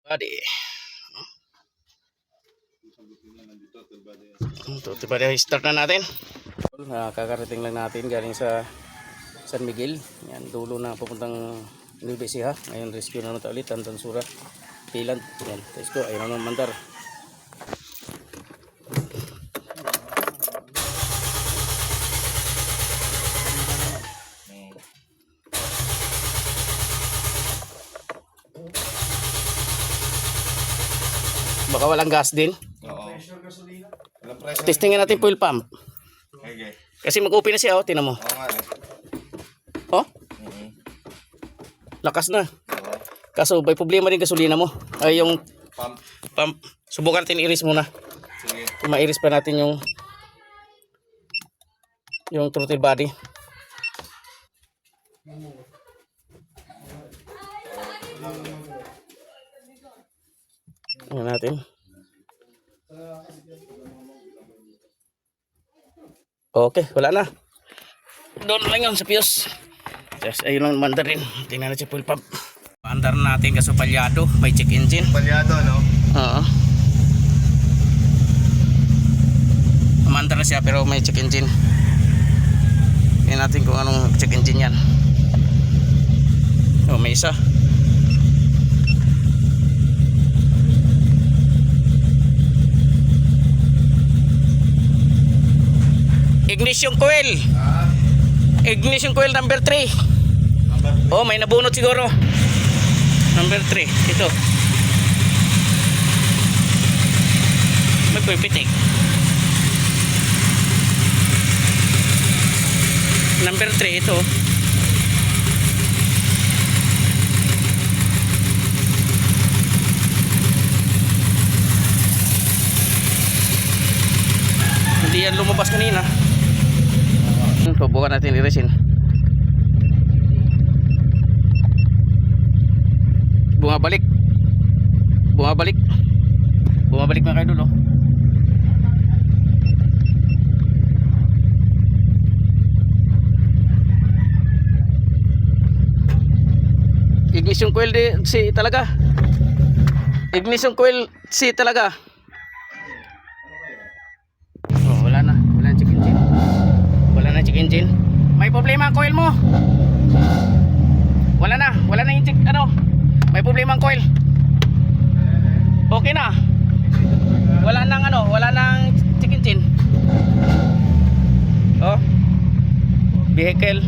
Body. Ito, start na natin. Kakarating lang natin galing sa San Miguel. Yan, dulo na papuntang Nueva Ecija. Ngayon rescue na naman ulit ang Tansura Pilant. Yan, let's go. Ayun naman mandar. Baka walang gas din. Oo. Testingin natin fuel pump. Okay. Kasi mag-open na siya, oh, tinan mo. Oo nga eh. Oh, lakas na. Oo. Kaso may problema din gasolina mo. Ay yung Pump. Subukan natin i-iris muna. Sige. Kung ma-iris pa natin yung throttle body. Ayan natin. Okay, wala na. Doon lang yun sa fuse. Just ayun lang mandar rin. Tingnan natin fuel pump. Mandar natin kaso palyado. May check engine. Palyado, no? Oo. Mandar na siya pero may check engine. Tingnan natin kung anong check engine yan. Oh, may isa. Ignition coil. Ignition coil number 3. Oh, may nabunot siguro. Number 3. Ito. May pipitik. Number 3 ito. Hindi yan lumabas kanina. Subukan natin i-resin. Bumabalik. Bumabalik mga kaidol, oh. Ignition coil si talaga. Ignition coil si talaga. Oh, wala na check engine. Check engine. May problema ang coil mo. Wala na yung check may problema ang coil. Okay na. Wala nang check engine. Oh. Vehicle.